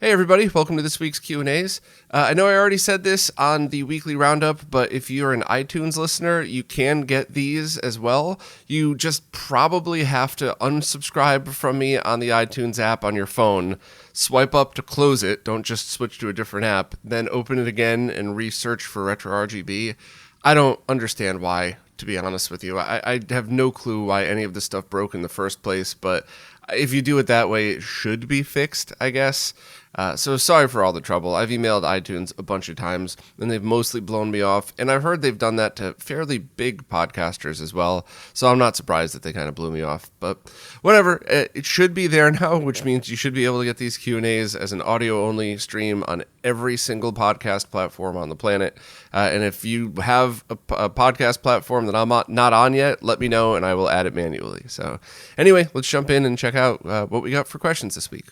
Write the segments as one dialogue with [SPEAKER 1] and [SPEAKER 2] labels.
[SPEAKER 1] Hey everybody, welcome to this week's Q&As. I know I already said this on the weekly roundup, but if you're an iTunes listener, you can get these as well. You just probably have to unsubscribe from me on the iTunes app on your phone, swipe up to close it, don't just switch to a different app, then open it again and research for RetroRGB. I don't understand why, to be honest with you. I have no clue why any of this stuff broke in the first place, but if you do it that way, it should be fixed, I guess. So sorry for all the trouble. I've emailed iTunes a bunch of times, and they've mostly blown me off. And I've heard they've done that to fairly big podcasters as well. So I'm not surprised that they kind of blew me off. But whatever, it should be there now, which means you should be able to get these Q&As as an audio-only stream on every single podcast platform on the planet. And if you have a podcast platform that I'm not on yet, let me know, and I will add it manually. So anyway, let's jump in and check out what we got for questions this week.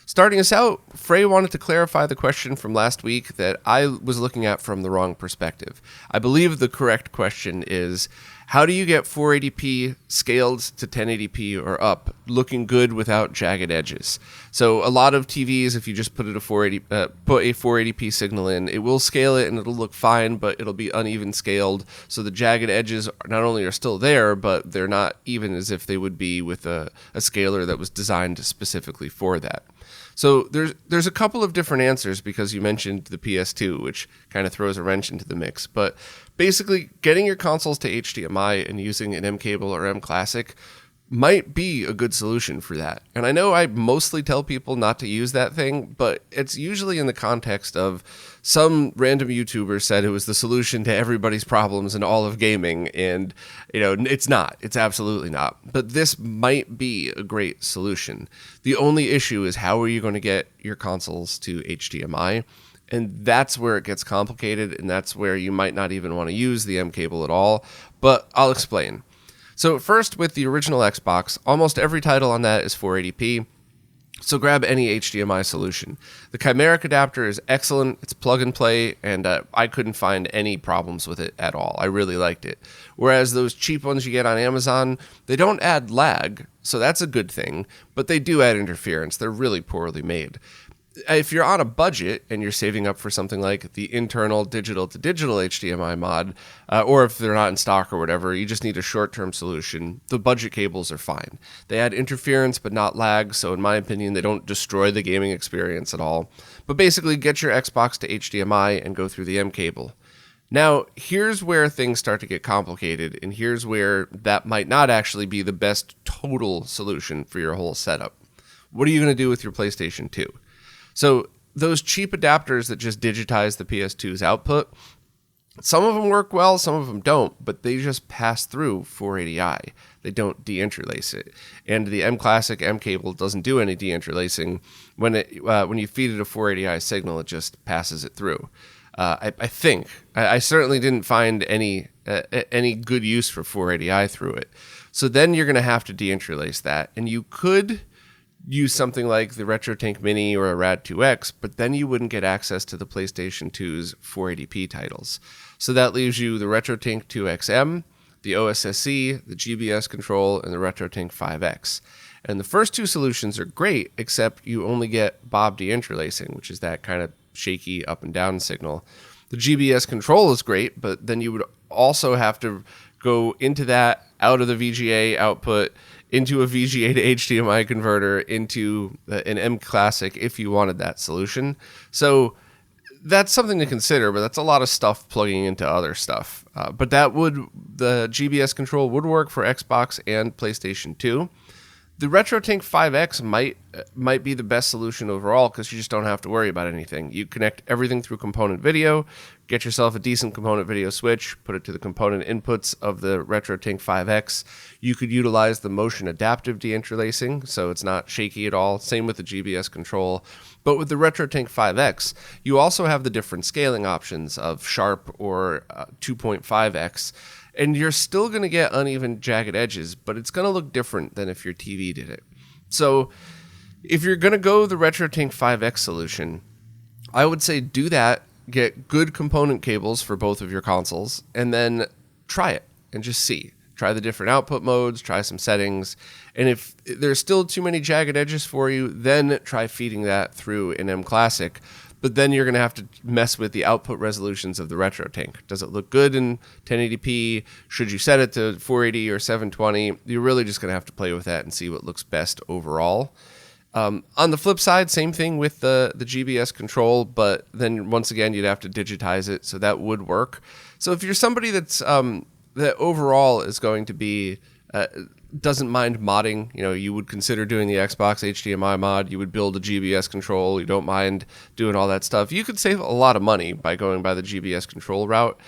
[SPEAKER 1] Starting us out, Frey wanted to clarify the question from last week that I was looking at from the wrong perspective. I believe the correct question is, how do you get 480p scaled to 1080p or up, looking good without jagged edges? So a lot of TVs, if you just put a 480p signal in, it will scale it and it'll look fine, but it'll be uneven scaled. So the jagged edges not only are still there, but they're not even as if they would be with a scaler that was designed specifically for that. So there's a couple of different answers because you mentioned the PS2, which kind of throws a wrench into the mix. But basically, getting your consoles to HDMI and using an M cable or mClassic might be a good solution for that. And I know I mostly tell people not to use that thing, but it's usually in the context of some random YouTuber said it was the solution to everybody's problems in all of gaming. And, it's not. It's absolutely not. But this might be a great solution. The only issue is how are you going to get your consoles to HDMI? And that's where it gets complicated, and that's where you might not even want to use the M cable at all. But I'll explain. So first, with the original Xbox, almost every title on that is 480p, so grab any HDMI solution. The Chimeric adapter is excellent, it's plug and play, and I couldn't find any problems with it at all. I really liked it. Whereas those cheap ones you get on Amazon, they don't add lag, so that's a good thing, but they do add interference. They're really poorly made. If you're on a budget and you're saving up for something like the internal digital-to-digital HDMI mod, or if they're not in stock or whatever, you just need a short-term solution, the budget cables are fine. They add interference but not lag, so in my opinion, they don't destroy the gaming experience at all. But basically, get your Xbox to HDMI and go through the M cable. Now, here's where things start to get complicated, and here's where that might not actually be the best total solution for your whole setup. What are you going to do with your PlayStation 2? So those cheap adapters that just digitize the PS2's output, some of them work well, some of them don't, but they just pass through 480i. They don't deinterlace it. And the mClassic M cable doesn't do any deinterlacing. When you feed it a 480i signal, it just passes it through. I certainly didn't find any good use for 480i through it. So then you're going to have to deinterlace that, and you could use something like the RetroTink Mini or a Rad2X, but then you wouldn't get access to the PlayStation 2's 480p titles. So that leaves you the RetroTink 2XM, the OSSC, the GBS control, and the RetroTink 5X. And the first two solutions are great, except you only get Bob deinterlacing, which is that kind of shaky up and down signal. The GBS control is great, but then you would also have to go into that, out of the VGA output, into a VGA to HDMI converter, into an mClassic if you wanted that solution. So that's something to consider, but that's a lot of stuff plugging into other stuff. But the GBS control would work for Xbox and PlayStation 2. The RetroTink 5X might be the best solution overall because you just don't have to worry about anything. You connect everything through component video, get yourself a decent component video switch, put it to the component inputs of the RetroTink 5X. You could utilize the motion adaptive deinterlacing, so it's not shaky at all. Same with the GBS control. But with the RetroTink 5X, you also have the different scaling options of Sharp or 2.5X. And you're still going to get uneven jagged edges, but it's going to look different than if your TV did it. So if you're going to go the RetroTink 5X solution, I would say do that, get good component cables for both of your consoles, and then try it and just see. try the different output modes, try some settings. And if there's still too many jagged edges for you, then try feeding that through in mClassic. But then you're going to have to mess with the output resolutions of the RetroTink. Does it look good in 1080p? Should you set it to 480 or 720? You're really just going to have to play with that and see what looks best overall. On the flip side, same thing with the GBS control, but then once again, you'd have to digitize it, so that would work. So if you're somebody that's that overall is going to be doesn't mind modding, you would consider doing the Xbox HDMI mod, you would build a GBS control, you don't mind doing all that stuff, you could save a lot of money by going by the GBS control route.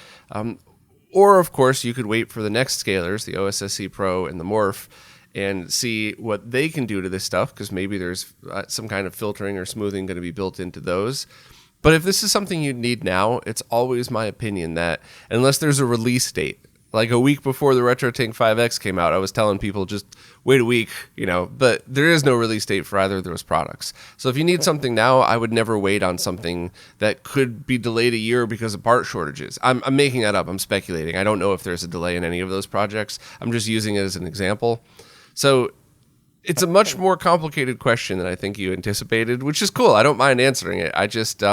[SPEAKER 1] Or, of course, you could wait for the next scalers, the OSSC Pro and the Morph, and see what they can do to this stuff, because maybe there's some kind of filtering or smoothing going to be built into those. But if this is something you need now, it's always my opinion that unless there's a release date, like a week before the RetroTink 5X came out, I was telling people just wait a week, but there is no release date for either of those products. So if you need something now, I would never wait on something that could be delayed a year because of part shortages. I'm making that up. I'm speculating. I don't know if there's a delay in any of those projects. I'm just using it as an example. So it's a much more complicated question than I think you anticipated, which is cool. I don't mind answering it. I just,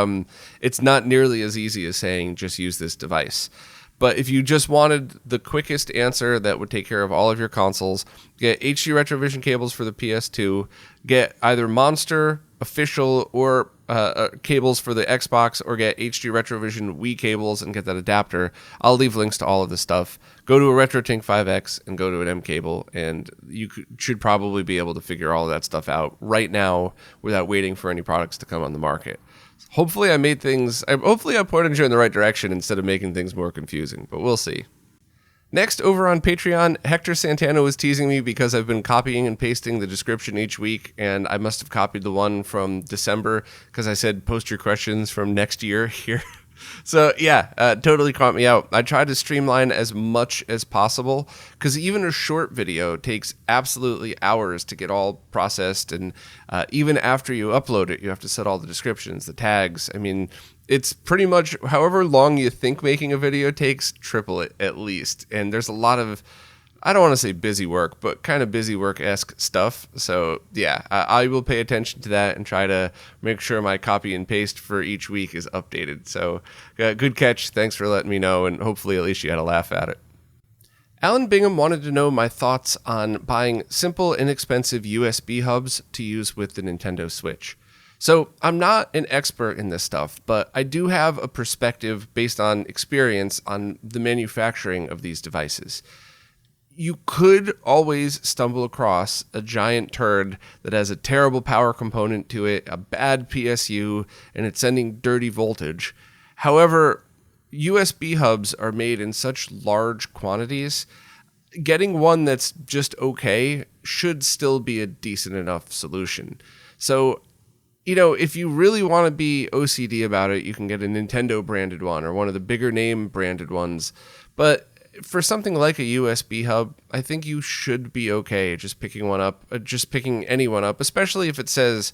[SPEAKER 1] it's not nearly as easy as saying just use this device. But if you just wanted the quickest answer that would take care of all of your consoles, get HD Retrovision cables for the PS2, get either Monster, official, or cables for the Xbox, or get HD Retrovision Wii cables and get that adapter. I'll leave links to all of this stuff. Go to a RetroTink 5X and go to an M cable, and you should probably be able to figure all of that stuff out right now without waiting for any products to come on the market. Hopefully I pointed you in the right direction instead of making things more confusing, but we'll see. Next, over on Patreon, Hector Santana was teasing me because I've been copying and pasting the description each week, and I must have copied the one from December because I said post your questions from next year here. So yeah, totally caught me out. I tried to streamline as much as possible because even a short video takes absolutely hours to get all processed, and even after you upload it, you have to set all the descriptions, the tags. I mean, it's pretty much however long you think making a video takes, triple it at least. And there's a lot of, I don't want to say busy work, but kind of busy work-esque stuff. So yeah, I will pay attention to that and try to make sure my copy and paste for each week is updated. So good catch. Thanks for letting me know, and hopefully at least you had a laugh at it. Alan Bingham wanted to know my thoughts on buying simple, inexpensive USB hubs to use with the Nintendo Switch. So I'm not an expert in this stuff, but I do have a perspective based on experience on the manufacturing of these devices. You could always stumble across a giant turd that has a terrible power component to it, a bad PSU, and it's sending dirty voltage. However, USB hubs are made in such large quantities. Getting one that's just okay should still be a decent enough solution. So, if you really want to be OCD about it, you can get a Nintendo branded one or one of the bigger name branded ones. But for something like a USB hub, I think you should be okay just picking one up, just picking any one up, especially if it says,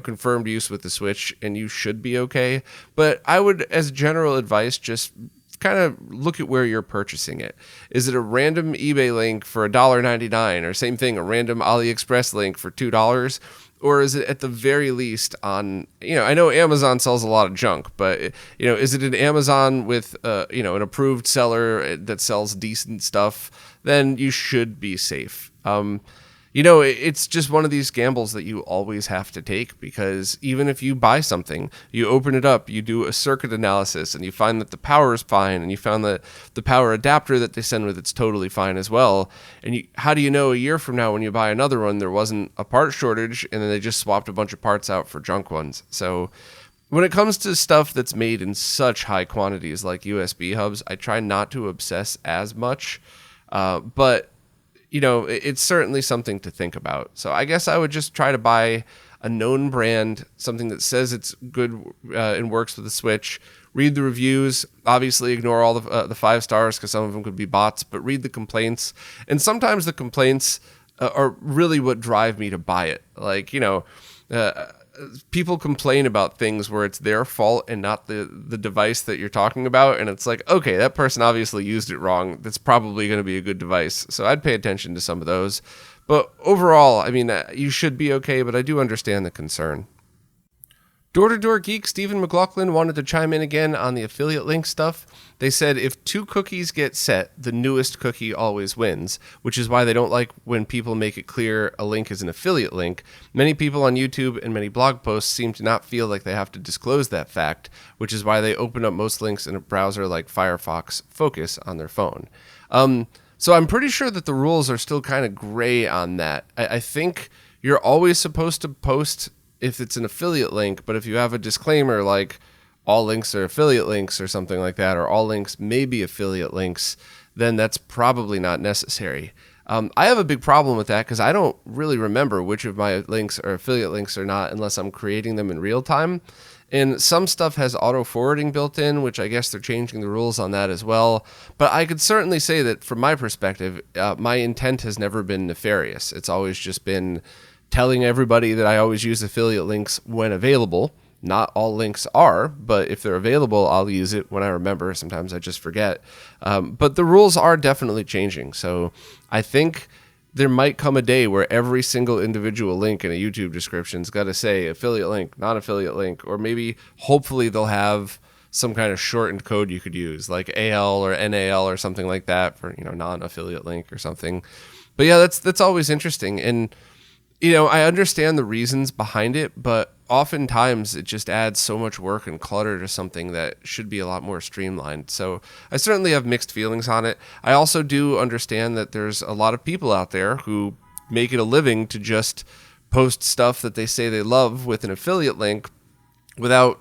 [SPEAKER 1] confirmed use with the Switch, and you should be okay. But I would, as general advice, just kind of look at where you're purchasing it. Is it a random eBay link for $1.99, or same thing, a random AliExpress link for $2? Or is it at the very least on, I know Amazon sells a lot of junk, but, is it an Amazon with, an approved seller that sells decent stuff? Then you should be safe. It's just one of these gambles that you always have to take, because even if you buy something, you open it up, you do a circuit analysis, and you find that the power is fine, and you found that the power adapter that they send with it's totally fine as well. And how do you know a year from now when you buy another one, there wasn't a part shortage, and then they just swapped a bunch of parts out for junk ones? So when it comes to stuff that's made in such high quantities like USB hubs, I try not to obsess as much, but it's certainly something to think about. So I guess I would just try to buy a known brand, something that says it's good and works with the Switch. Read the reviews. Obviously, ignore all the 5 stars because some of them could be bots, but read the complaints. And sometimes the complaints are really what drive me to buy it. Like, people complain about things where it's their fault and not the device that you're talking about. And it's like, okay, that person obviously used it wrong. That's probably going to be a good device. So I'd pay attention to some of those. But overall, I mean, you should be okay, but I do understand the concern. Door-to-Door Geek Stephen McLaughlin wanted to chime in again on the affiliate link stuff. They said if 2 cookies get set, the newest cookie always wins, which is why they don't like when people make it clear a link is an affiliate link. Many people on YouTube and many blog posts seem to not feel like they have to disclose that fact, which is why they open up most links in a browser like Firefox Focus on their phone. So I'm pretty sure that the rules are still kind of gray on that. I think you're always supposed to post if it's an affiliate link, but if you have a disclaimer like all links are affiliate links or something like that, or all links may be affiliate links, then that's probably not necessary. I have a big problem with that because I don't really remember which of my links are affiliate links or not unless I'm creating them in real time. And some stuff has auto forwarding built in, which I guess they're changing the rules on that as well. But I could certainly say that from my perspective, my intent has never been nefarious. It's always just been telling everybody that I always use affiliate links when available. Not all links are, but if they're available, I'll use it when I remember. Sometimes I just forget. But the rules are definitely changing. So I think there might come a day where every single individual link in a YouTube description's got to say affiliate link, non-affiliate link, or maybe hopefully they'll have some kind of shortened code you could use, like AL or NAL or something like that for, non-affiliate link or something. But yeah, that's always interesting. And I understand the reasons behind it, but oftentimes it just adds so much work and clutter to something that should be a lot more streamlined. So I certainly have mixed feelings on it. I also do understand that there's a lot of people out there who make it a living to just post stuff that they say they love with an affiliate link without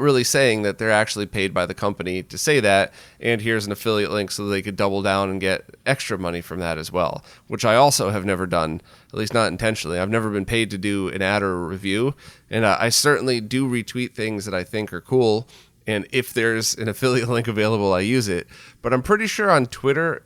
[SPEAKER 1] really saying that they're actually paid by the company to say that, and here's an affiliate link so they could double down and get extra money from that as well, which I also have never done, at least not intentionally. I've never been paid to do an ad or a review, and I certainly do retweet things that I think are cool, and if there's an affiliate link available, I use it. But I'm pretty sure on Twitter,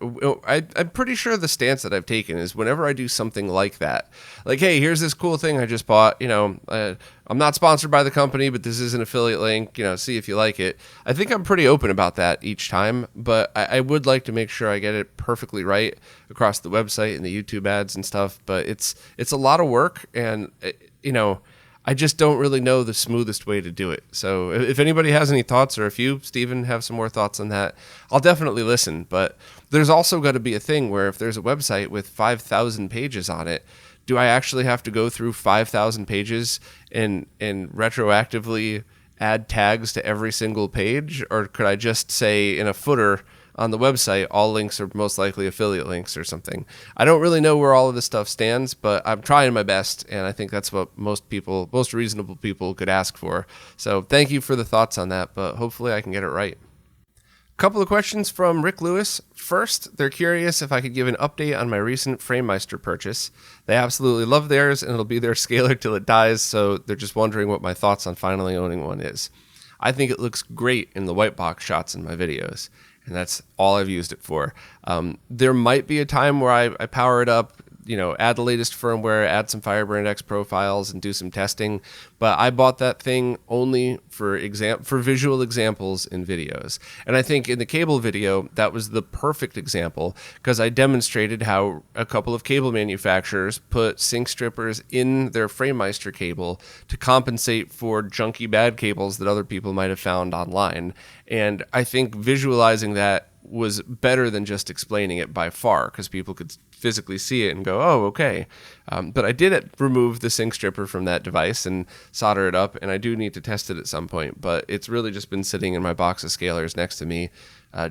[SPEAKER 1] I'm pretty sure the stance that I've taken is whenever I do something like that, like, hey, here's this cool thing I just bought, I'm not sponsored by the company, but this is an affiliate link, see if you like it. I think I'm pretty open about that each time, but I would like to make sure I get it perfectly right across the website and the YouTube ads and stuff. But it's a lot of work, and, I just don't really know the smoothest way to do it. So if anybody has any thoughts, or if you, Stephen, have some more thoughts on that, I'll definitely listen. But there's also got to be a thing where if there's a website with 5,000 pages on it, do I actually have to go through 5,000 pages and retroactively add tags to every single page? Or could I just say in a footer on the website, all links are most likely affiliate links or something? I don't really know where all of this stuff stands, but I'm trying my best, and I think that's what most reasonable people could ask for. So thank you for the thoughts on that, but hopefully I can get it right. Couple of questions from Rick Lewis. First, they're curious if I could give an update on my recent Framemeister purchase. They absolutely love theirs, and it'll be their scaler till it dies, so they're just wondering what my thoughts on finally owning one is. I think it looks great in the white box shots in my videos, and that's all I've used it for. There might be a time where I power it up, add the latest firmware, add some Firebrand X profiles, and do some testing. But I bought that thing only for visual examples in videos. And I think in the cable video, that was the perfect example, because I demonstrated how a couple of cable manufacturers put sync strippers in their Framemeister cable to compensate for junky bad cables that other people might have found online. And I think visualizing that was better than just explaining it by far, because people could physically see it and go, oh, okay. But I did remove the sync stripper from that device and solder it up, and I do need to test it at some point, but it's really just been sitting in my box of scalers next to me,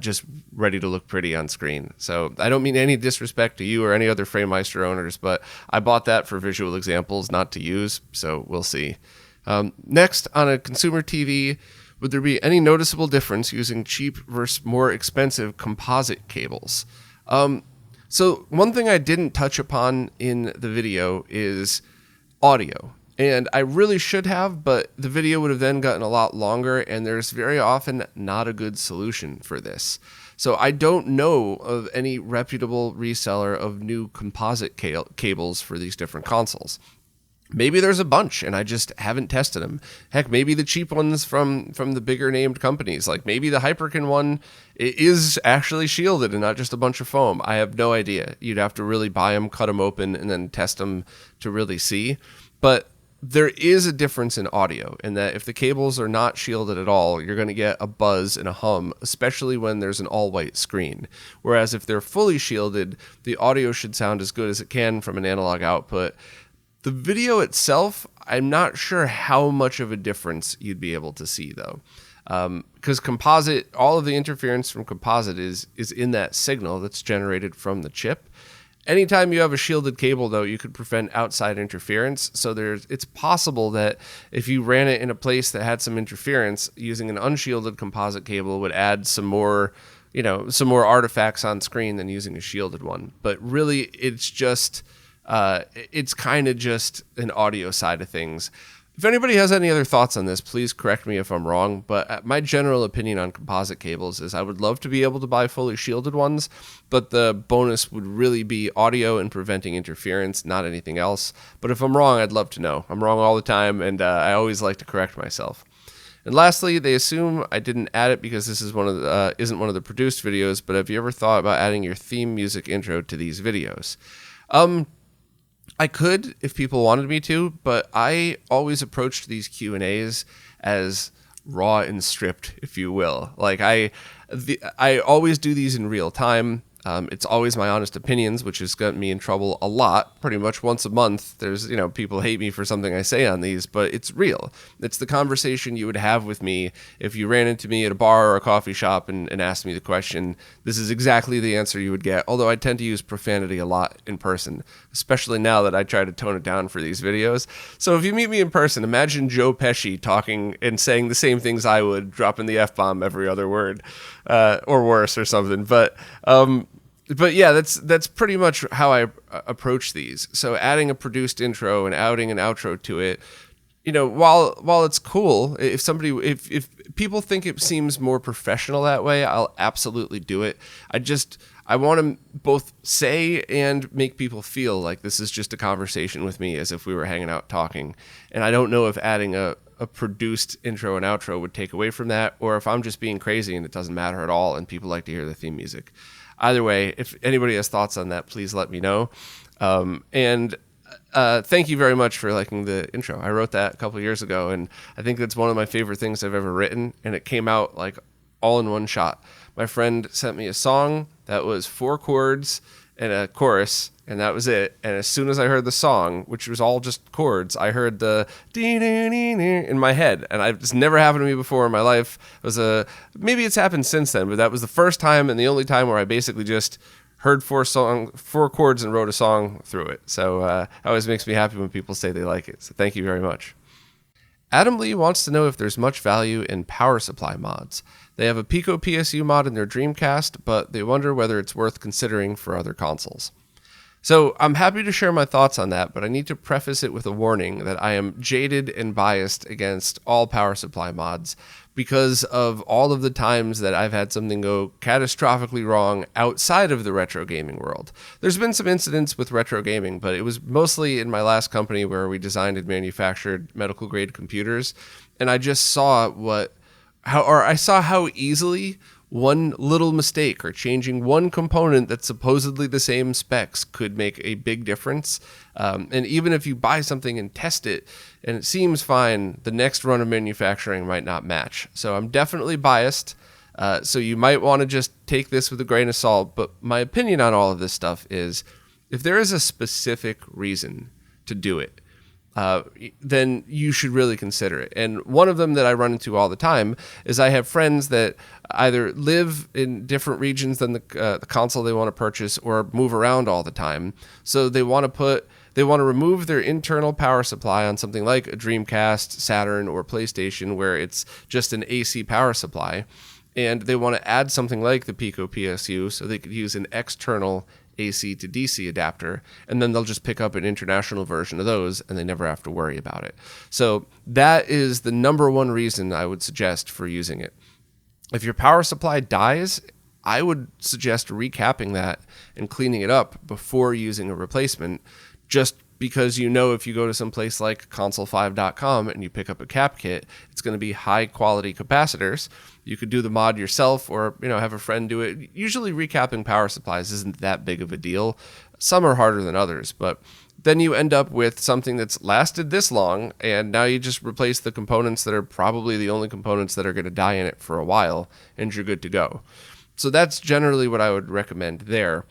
[SPEAKER 1] just ready to look pretty on screen. So I don't mean any disrespect to you or any other Framemeister owners, but I bought that for visual examples, not to use, so we'll see. Next, on a consumer TV, would there be any noticeable difference using cheap versus more expensive composite cables? So one thing I didn't touch upon in the video is audio. And I really should have, but the video would have then gotten a lot longer, and there's very often not a good solution for this. So I don't know of any reputable reseller of new composite cables for these different consoles. Maybe there's a bunch and I just haven't tested them. Heck, maybe the cheap ones from the bigger named companies, like maybe the Hyperkin one is actually shielded and not just a bunch of foam. I have no idea. You'd have to really buy them, cut them open, and then test them to really see. But there is a difference in audio in that if the cables are not shielded at all, you're going to get a buzz and a hum, especially when there's an all-white screen. Whereas if they're fully shielded, the audio should sound as good as it can from an analog output. The video itself, I'm not sure how much of a difference you'd be able to see, though. Because composite, all of the interference from composite is in that signal that's generated from the chip. Anytime you have a shielded cable, though, you could prevent outside interference. So it's possible that if you ran it in a place that had some interference, using an unshielded composite cable would add some more artifacts on screen than using a shielded one. But really, it's just... it's kind of just an audio side of things. If anybody has any other thoughts on this, please correct me if I'm wrong, but my general opinion on composite cables is I would love to be able to buy fully shielded ones, but the bonus would really be audio and preventing interference, not anything else. But if I'm wrong, I'd love to know. I'm wrong all the time, and I always like to correct myself. And lastly, they assume I didn't add it because this is isn't one of the produced videos, but have you ever thought about adding your theme music intro to these videos? I could if people wanted me to, but I always approached these Q&As as raw and stripped, if you will. Like I always do these in real time. It's always my honest opinions, which has gotten me in trouble a lot. Pretty much once a month, there's, people hate me for something I say on these, but it's real. It's the conversation you would have with me if you ran into me at a bar or a coffee shop and asked me the question. This is exactly the answer you would get, although I tend to use profanity a lot in person, especially now that I try to tone it down for these videos. So if you meet me in person, imagine Joe Pesci talking and saying the same things I would, dropping the F-bomb every other word, or worse or something. But yeah, that's pretty much how I approach these. So adding a produced intro and adding an outro to it, while it's cool, if people think it seems more professional that way, I'll absolutely do it. I want to both say and make people feel like this is just a conversation with me as if we were hanging out talking. And I don't know if adding a produced intro and outro would take away from that, or if I'm just being crazy and it doesn't matter at all and people like to hear the theme music. Either way, if anybody has thoughts on that, please let me know. And thank you very much for liking the intro. I wrote that a couple years ago, and I think that's one of my favorite things I've ever written, and it came out like all in one shot. My friend sent me a song that was 4 chords and a chorus, and that was it. And as soon as I heard the song, which was all just chords, I heard the in my head, and it's never happened to me before in my life. Maybe it's happened since then, but that was the first time and the only time where I basically just heard 4 chords and wrote a song through it. So it always makes me happy when people say they like it. So thank you very much. Adam Lee wants to know if there's much value in power supply mods. They have a Pico PSU mod in their Dreamcast, but they wonder whether it's worth considering for other consoles. So I'm happy to share my thoughts on that, but I need to preface it with a warning that I am jaded and biased against all power supply mods because of all of the times that I've had something go catastrophically wrong outside of the retro gaming world. There's been some incidents with retro gaming, but it was mostly in my last company where we designed and manufactured medical grade computers, and I just saw how easily one little mistake or changing one component that's supposedly the same specs could make a big difference. And even if you buy something and test it and it seems fine, the next run of manufacturing might not match. So I'm definitely biased. So you might want to just take this with a grain of salt. But my opinion on all of this stuff is if there is a specific reason to do it, then you should really consider it. And one of them that I run into all the time is I have friends that either live in different regions than the console they want to purchase or move around all the time. So they want to remove their internal power supply on something like a Dreamcast, Saturn, or PlayStation where it's just an AC power supply. And they want to add something like the Pico PSU so they could use an external AC to DC adapter, and then they'll just pick up an international version of those and they never have to worry about it. So that is the number one reason I would suggest for using it. If your power supply dies, I would suggest recapping that and cleaning it up before using a replacement, just because you know if you go to some place like console5.com and you pick up a cap kit, it's going to be high quality capacitors. You could do the mod yourself or, have a friend do it. Usually recapping power supplies isn't that big of a deal. Some are harder than others, but then you end up with something that's lasted this long, and now you just replace the components that are probably the only components that are going to die in it for a while, and you're good to go. So that's generally what I would recommend there.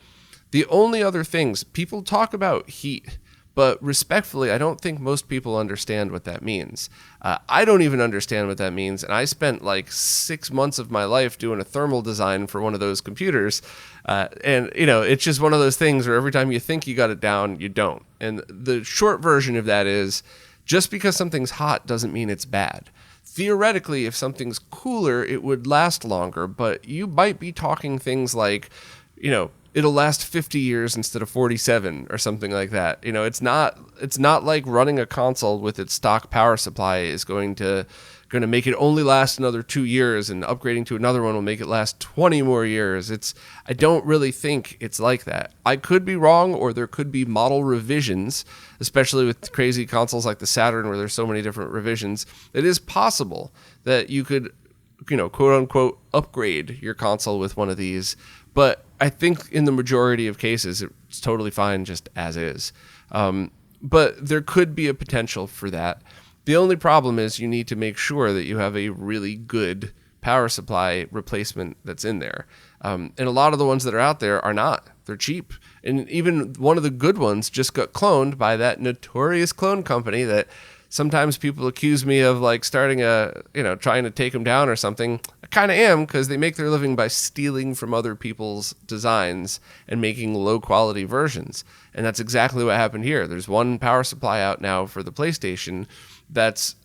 [SPEAKER 1] The only other things, people talk about heat, but respectfully, I don't think most people understand what that means. I don't even understand what that means, and I spent like 6 months of my life doing a thermal design for one of those computers, and it's just one of those things where every time you think you got it down, you don't. And the short version of that is, just because something's hot doesn't mean it's bad. Theoretically, if something's cooler, it would last longer, but you might be talking things like, it'll last 50 years instead of 47 or something like that. It's not like running a console with its stock power supply is going to make it only last another 2 years, and upgrading to another one will make it last 20 more years. I don't really think it's like that. I could be wrong, or there could be model revisions, especially with crazy consoles like the Saturn where there's so many different revisions. It is possible that you could, quote unquote, upgrade your console with one of these. But I think in the majority of cases, it's totally fine just as is. But there could be a potential for that. The only problem is you need to make sure that you have a really good power supply replacement that's in there. And a lot of the ones that are out there are not. They're cheap. And even one of the good ones just got cloned by that notorious clone company that sometimes people accuse me of like starting trying to take them down or something. I kind of am, because they make their living by stealing from other people's designs and making low quality versions. And that's exactly what happened here. There's one power supply out now for the PlayStation that's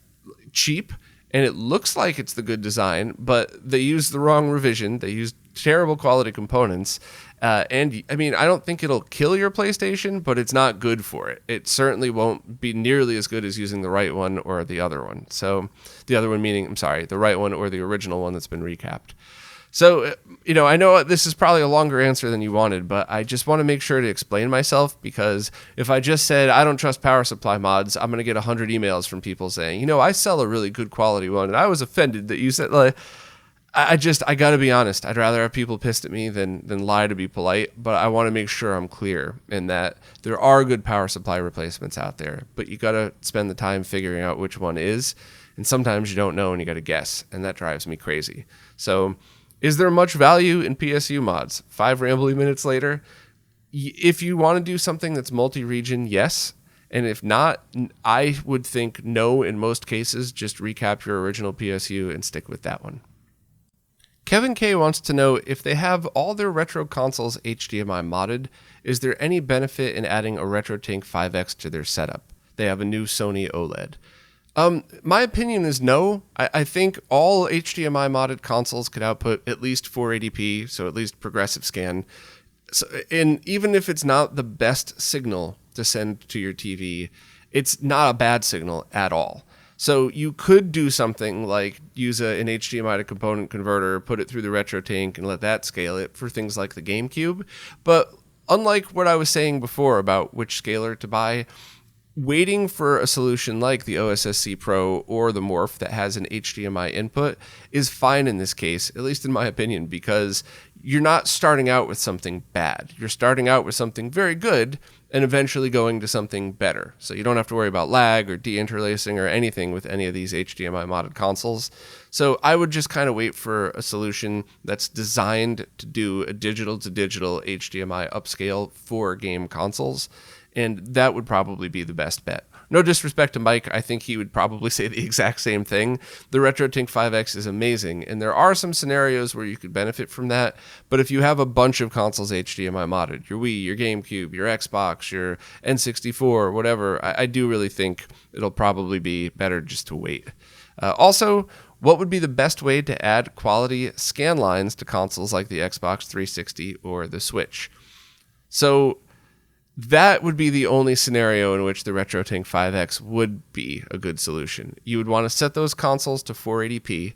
[SPEAKER 1] cheap, and it looks like it's the good design, but they used the wrong revision. They used terrible quality components. And I mean, I don't think it'll kill your PlayStation, but it's not good for it. It certainly won't be nearly as good as using the right one or the other one. So the other one meaning, the right one or the original one that's been recapped. So, I know this is probably a longer answer than you wanted, but I just want to make sure to explain myself, because if I just said I don't trust power supply mods, I'm going to get 100 emails from people saying, I sell a really good quality one, and I was offended that you said, like, I got to be honest. I'd rather have people pissed at me than lie to be polite, but I want to make sure I'm clear in that there are good power supply replacements out there, but you got to spend the time figuring out which one is, and sometimes you don't know and you got to guess, and that drives me crazy. So, is there much value in PSU mods? 5 rambly minutes later. If you want to do something that's multi-region, yes. And if not, I would think no in most cases. Just recap your original PSU and stick with that one. Kevin K wants to know, if they have all their retro consoles HDMI modded, is there any benefit in adding a RetroTink 5X to their setup? They have a new Sony OLED. My opinion is no. I think all HDMI modded consoles could output at least 480p, so at least progressive scan. So, and even if it's not the best signal to send to your TV, it's not a bad signal at all. So you could do something like use an HDMI to component converter, put it through the RetroTink, and let that scale it for things like the GameCube. But unlike what I was saying before about which scaler to buy, waiting for a solution like the OSSC Pro or the Morph that has an HDMI input is fine in this case, at least in my opinion, because you're not starting out with something bad. You're starting out with something very good and eventually going to something better. So you don't have to worry about lag or deinterlacing or anything with any of these HDMI modded consoles. So I would just kind of wait for a solution that's designed to do a digital to digital HDMI upscale for game consoles. And that would probably be the best bet. No disrespect to Mike, I think he would probably say the exact same thing. The RetroTink 5X is amazing, and there are some scenarios where you could benefit from that, but if you have a bunch of consoles HDMI modded, your Wii, your GameCube, your Xbox, your N64, whatever, I do really think it'll probably be better just to wait. Also, what would be the best way to add quality scan lines to consoles like the Xbox 360 or the Switch? So that would be the only scenario in which the RetroTink 5X would be a good solution. You would want to set those consoles to 480p.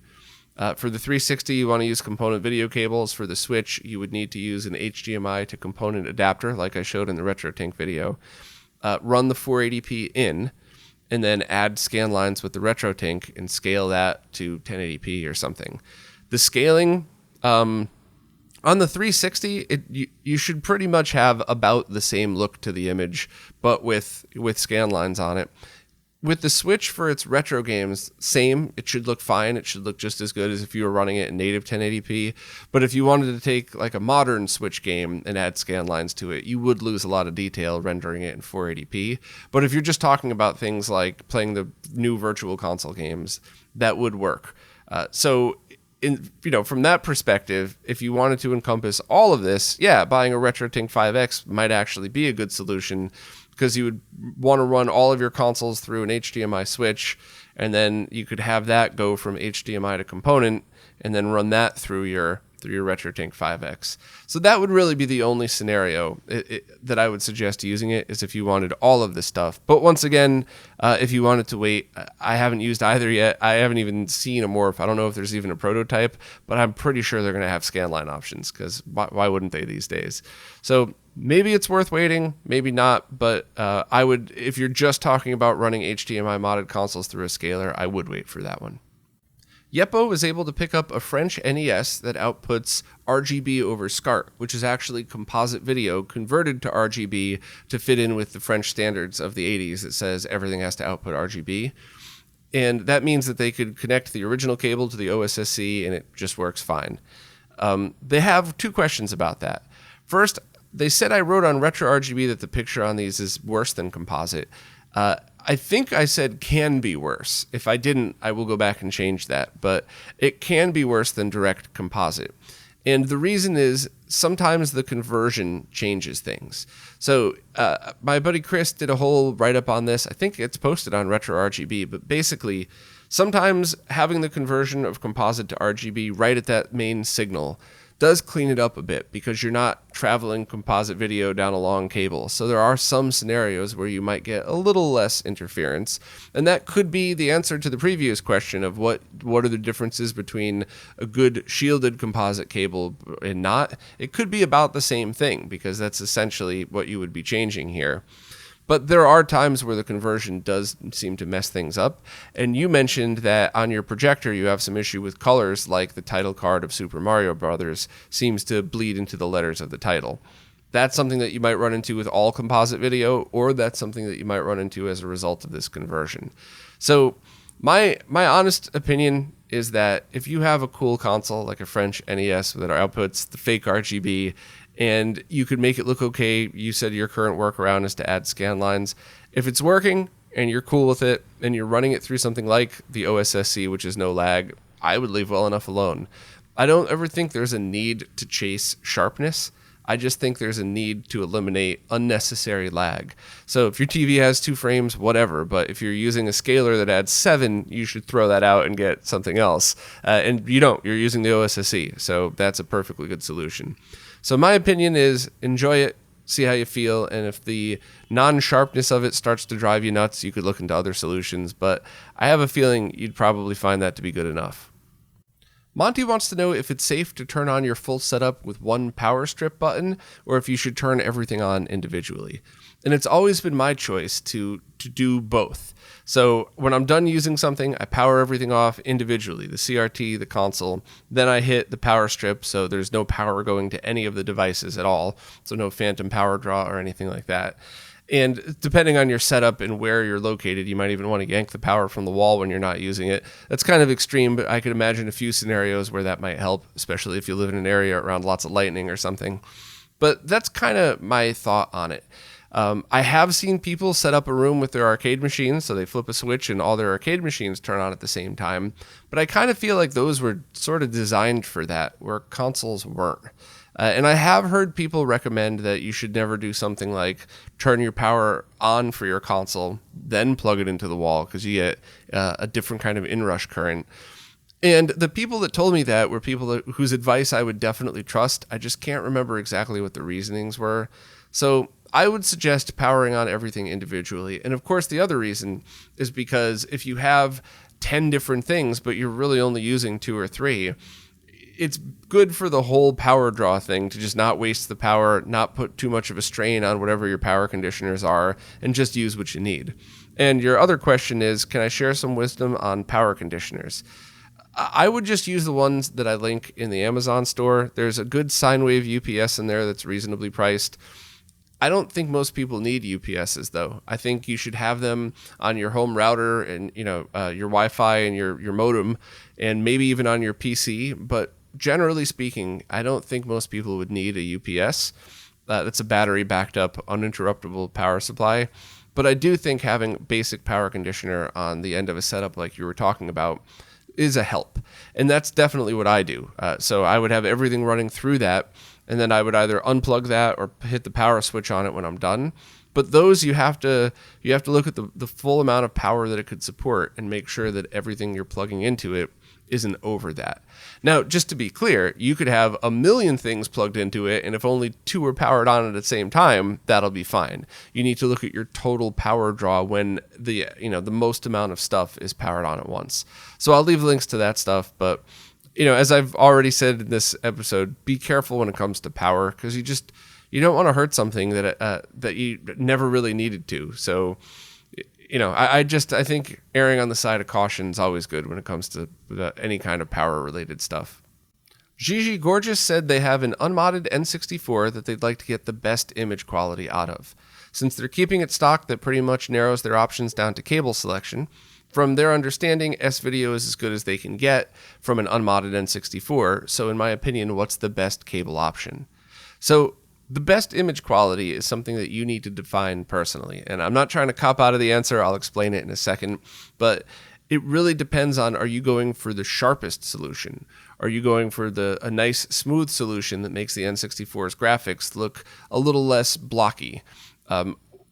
[SPEAKER 1] For the 360, you want to use component video cables. For the Switch, you would need to use an HDMI to component adapter, like I showed in the RetroTink video. run the 480p in, and then add scanlines with the RetroTink and scale that to 1080p or something. The scaling on the 360, you should pretty much have about the same look to the image, but with scanlines on it. With the Switch for its retro games, same. It should look fine. It should look just as good as if you were running it in native 1080p. But if you wanted to take like a modern Switch game and add scanlines to it, you would lose a lot of detail rendering it in 480p. But if you're just talking about things like playing the new Virtual Console games, that would work. From that perspective, if you wanted to encompass all of this, buying a RetroTink 5X might actually be a good solution, because you would want to run all of your consoles through an HDMI switch, and then you could have that go from HDMI to component, and then run that through your RetroTink 5X. So that would really be the only scenario that I would suggest using it, is if you wanted all of this stuff. But once again, if you wanted to wait, I haven't used either yet. I haven't even seen a morph. I don't know if there's even a prototype, but I'm pretty sure they're going to have scanline options, because why wouldn't they these days? So maybe it's worth waiting, maybe not, but I would, if you're just talking about running HDMI-modded consoles through a scaler, I would wait for that one. Yeppo was able to pick up a French NES that outputs RGB over SCART, which is actually composite video converted to RGB to fit in with the French standards of the 80s that says everything has to output RGB. And that means that they could connect the original cable to the OSSC and it just works fine. They have two questions about that. First, they said I wrote on RetroRGB that the picture on these is worse than composite. I think I said can be worse. If I didn't, I will go back and change that. But it can be worse than direct composite. And the reason is sometimes the conversion changes things. So my buddy Chris did a whole write-up on this. I think it's posted on RetroRGB. But basically, sometimes having the conversion of composite to RGB right at that main signal does clean it up a bit, because you're not traveling composite video down a long cable. So there are some scenarios where you might get a little less interference, and that could be the answer to the previous question of what are the differences between a good shielded composite cable and not. It could be about the same thing, because that's essentially what you would be changing here. But there are times where the conversion does seem to mess things up. And you mentioned that on your projector you have some issue with colors, like the title card of Super Mario Brothers seems to bleed into the letters of the title. That's something that you might run into with all composite video, or that's something that you might run into as a result of this conversion. So my honest opinion is that if you have a cool console like a French NES that outputs the fake RGB, and you could make it look okay, you said your current workaround is to add scanlines. If it's working and you're cool with it and you're running it through something like the OSSC, which is no lag, I would leave well enough alone. I don't ever think there's a need to chase sharpness. I just think there's a need to eliminate unnecessary lag. So if your TV has 2 frames, whatever, but if you're using a scaler that adds 7, you should throw that out and get something else. And you don't. You're using the OSSC, so that's a perfectly good solution. So my opinion is enjoy it, see how you feel, and if the non-sharpness of it starts to drive you nuts, you could look into other solutions, but I have a feeling you'd probably find that to be good enough. Monty wants to know if it's safe to turn on your full setup with one power strip button, or if you should turn everything on individually. And it's always been my choice to do both. So when I'm done using something, I power everything off individually, the CRT, the console. Then I hit the power strip, so there's no power going to any of the devices at all. So no phantom power draw or anything like that. And depending on your setup and where you're located, you might even want to yank the power from the wall when you're not using it. That's kind of extreme, but I could imagine a few scenarios where that might help, especially if you live in an area around lots of lightning or something. But that's kind of my thought on it. I have seen people set up a room with their arcade machines, so they flip a switch and all their arcade machines turn on at the same time. But I kind of feel like those were sort of designed for that, where consoles weren't. And I have heard people recommend that you should never do something like turn your power on for your console, then plug it into the wall, because you get a different kind of inrush current. And the people that told me that were people whose advice I would definitely trust. I just can't remember exactly what the reasonings were. So I would suggest powering on everything individually. And of course, the other reason is because if you have 10 different things, but you're really only using 2 or 3, it's good for the whole power draw thing to just not waste the power, not put too much of a strain on whatever your power conditioners are, and just use what you need. And your other question is, can I share some wisdom on power conditioners? I would just use the ones that I link in the Amazon store. There's a good sine wave UPS in there that's reasonably priced. I don't think most people need UPSs though. I think you should have them on your home router and your Wi-Fi and your modem, and maybe even on your PC. But generally speaking, I don't think most people would need a UPS. That's a battery backed up, uninterruptible power supply. But I do think having basic power conditioner on the end of a setup like you were talking about is a help. And that's definitely what I do. So I would have everything running through that, and then I would either unplug that or hit the power switch on it when I'm done. But those you have to look at the full amount of power that it could support and make sure that everything you're plugging into it isn't over that. Now, just to be clear, you could have a million things plugged into it, and if only 2 are powered on at the same time, that'll be fine. You need to look at your total power draw when the most amount of stuff is powered on at once. So I'll leave links to that stuff, but as I've already said in this episode, be careful when it comes to power, because you don't want to hurt something that you never really needed to. So I think erring on the side of caution is always good when it comes to any kind of power-related stuff. Gigi Gorgeous said they have an unmodded N64 that they'd like to get the best image quality out of. Since they're keeping it stock, that pretty much narrows their options down to cable selection. From their understanding, S-Video is as good as they can get from an unmodded N64, so in my opinion, what's the best cable option? So the best image quality is something that you need to define personally. And I'm not trying to cop out of the answer. I'll explain it in a second. But it really depends on, are you going for the sharpest solution? Are you going for a nice smooth solution that makes the N64's graphics look a little less blocky?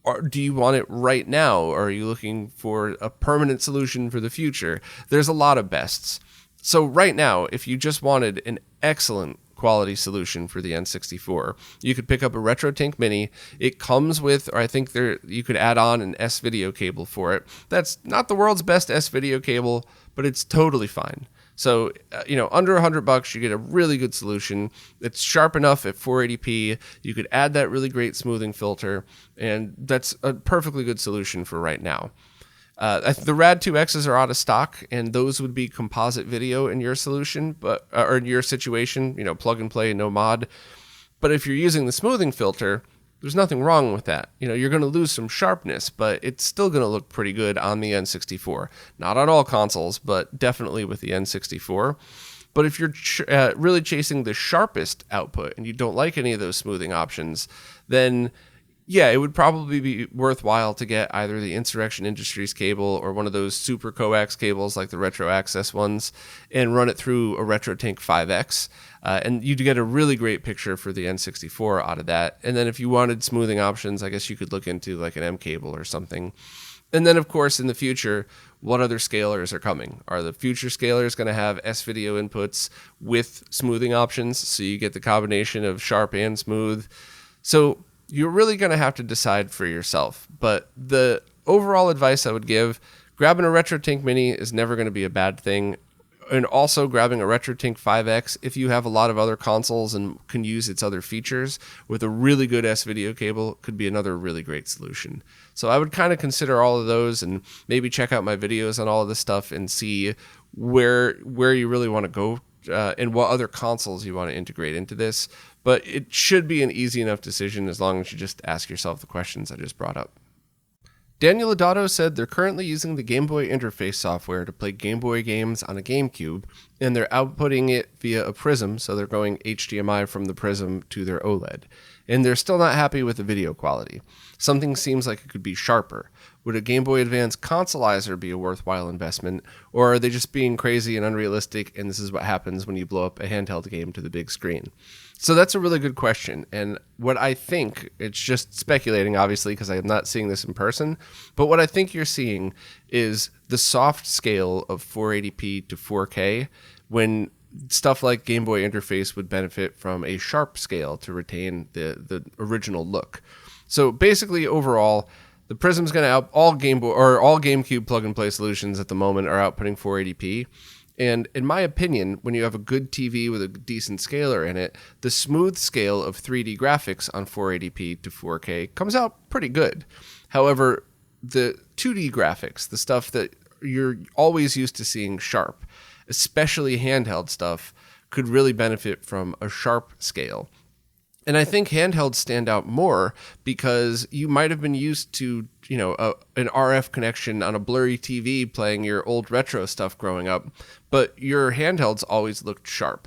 [SPEAKER 1] Or do you want it right now? Or are you looking for a permanent solution for the future? There's a lot of bests. So right now, if you just wanted an excellent quality solution for the N64, you could pick up a RetroTink Mini. It comes with, or I think you could add on an S-Video cable for it. That's not the world's best S-Video cable, but it's totally fine. So, under $100, you get a really good solution. It's sharp enough at 480p. You could add that really great smoothing filter, and that's a perfectly good solution for right now. The Rad2Xs are out of stock, and those would be composite video in your solution, or in your situation, plug and play, no mod. But if you're using the smoothing filter, there's nothing wrong with that. You're going to lose some sharpness, but it's still going to look pretty good on the N64. Not on all consoles, but definitely with the N64. But if you're really chasing the sharpest output and you don't like any of those smoothing options, then yeah, it would probably be worthwhile to get either the Insurrection Industries cable or one of those super coax cables like the Retro Access ones and run it through a RetroTink 5X. And you'd get a really great picture for the N64 out of that. And then if you wanted smoothing options, I guess you could look into like an M cable or something. And then, of course, in the future, what other scalers are coming? Are the future scalers going to have S-Video inputs with smoothing options? So you get the combination of sharp and smooth. So you're really going to have to decide for yourself. But the overall advice I would give, grabbing a RetroTink Mini is never going to be a bad thing. And also grabbing a RetroTink 5X, if you have a lot of other consoles and can use its other features with a really good S-Video cable, could be another really great solution. So I would kind of consider all of those and maybe check out my videos on all of this stuff and see where you really want to go and what other consoles you want to integrate into this. But it should be an easy enough decision as long as you just ask yourself the questions I just brought up. Daniel Lodato said they're currently using the Game Boy interface software to play Game Boy games on a GameCube, and they're outputting it via a Prism, so they're going HDMI from the Prism to their OLED. And they're still not happy with the video quality. Something seems like it could be sharper. Would a Game Boy Advance consolizer be a worthwhile investment, or are they just being crazy and unrealistic, and this is what happens when you blow up a handheld game to the big screen? So that's a really good question, and what I think, it's just speculating obviously because I'm not seeing this in person, but what I think you're seeing is the soft scale of 480p to 4K when stuff like Game Boy interface would benefit from a sharp scale to retain the original look. So basically overall, the Prism's going to all GameCube plug and play solutions at the moment are outputting 480p. And in my opinion, when you have a good TV with a decent scaler in it, the smooth scale of 3D graphics on 480p to 4K comes out pretty good. However, the 2D graphics, the stuff that you're always used to seeing sharp, especially handheld stuff, could really benefit from a sharp scale. And I think handhelds stand out more because you might have been used to, an RF connection on a blurry TV playing your old retro stuff growing up, but your handhelds always looked sharp.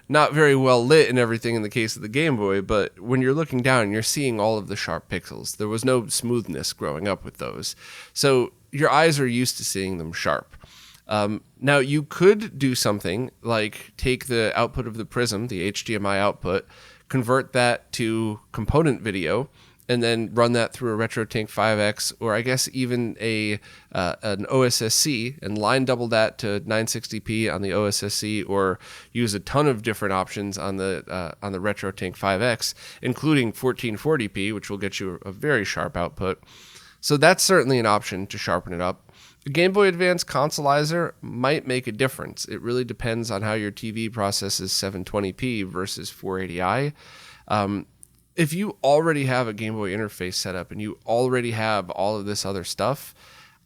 [SPEAKER 1] Not very well lit and everything in the case of the Game Boy, but when you're looking down, you're seeing all of the sharp pixels. There was no smoothness growing up with those. So your eyes are used to seeing them sharp. Now, you could do something like take the output of the Prism, the HDMI output, convert that to component video, and then run that through a RetroTink 5X, or I guess even an OSSC, and line double that to 960p on the OSSC, or use a ton of different options on the RetroTink 5X, including 1440p, which will get you a very sharp output. So that's certainly an option to sharpen it up. The Game Boy Advance Consolizer might make a difference. It really depends on how your TV processes 720p versus 480i. If you already have a Game Boy interface set up and you already have all of this other stuff,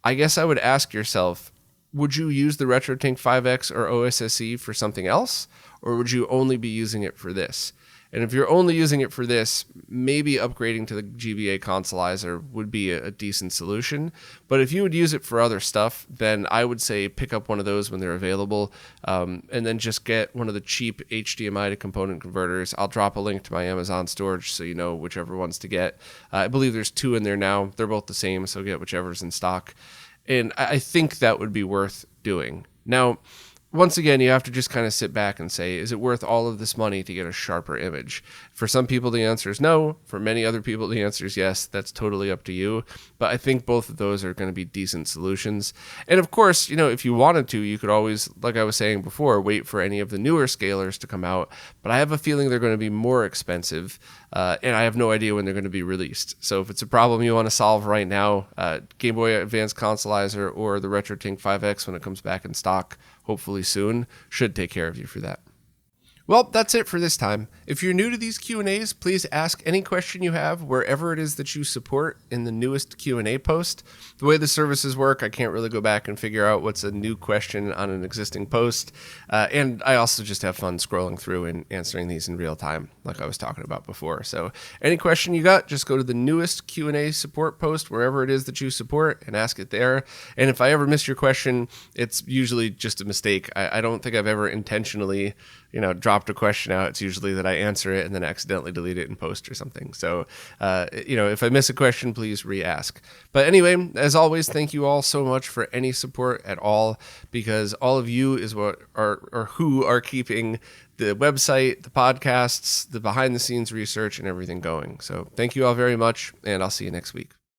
[SPEAKER 1] I guess I would ask yourself, would you use the RetroTink 5X or OSSE for something else, or would you only be using it for this? And if you're only using it for this, maybe upgrading to the GBA Consolizer would be a decent solution. But if you would use it for other stuff, then I would say pick up one of those when they're available, and then just get one of the cheap HDMI to component converters. I'll drop a link to my Amazon storage so you know whichever ones to get. I believe there's 2 in there now. They're both the same, so get whichever's in stock. And I think that would be worth doing. Now, once again, you have to just kind of sit back and say, is it worth all of this money to get a sharper image? For some people, the answer is no. For many other people, the answer is yes. That's totally up to you. But I think both of those are going to be decent solutions. And of course, if you wanted to, you could always, like I was saying before, wait for any of the newer scalers to come out. But I have a feeling they're going to be more expensive, and I have no idea when they're going to be released. So if it's a problem you want to solve right now, Game Boy Advance Consolizer or the RetroTink 5X when it comes back in stock, hopefully soon, should take care of you for that. Well, that's it for this time. If you're new to these Q&As, please ask any question you have wherever it is that you support in the newest Q&A post. The way the services work, I can't really go back and figure out what's a new question on an existing post. And I also just have fun scrolling through and answering these in real time, like I was talking about before. So any question you got, just go to the newest Q&A support post, wherever it is that you support, and ask it there. And if I ever miss your question, it's usually just a mistake. I don't think I've ever intentionally dropped a question out. It's usually that I answer it and then accidentally delete it in post or something. So, if I miss a question, please re-ask. But anyway, as always, thank you all so much for any support at all, because all of you is what are who are keeping the website, the podcasts, the behind the scenes research, and everything going. So thank you all very much, and I'll see you next week.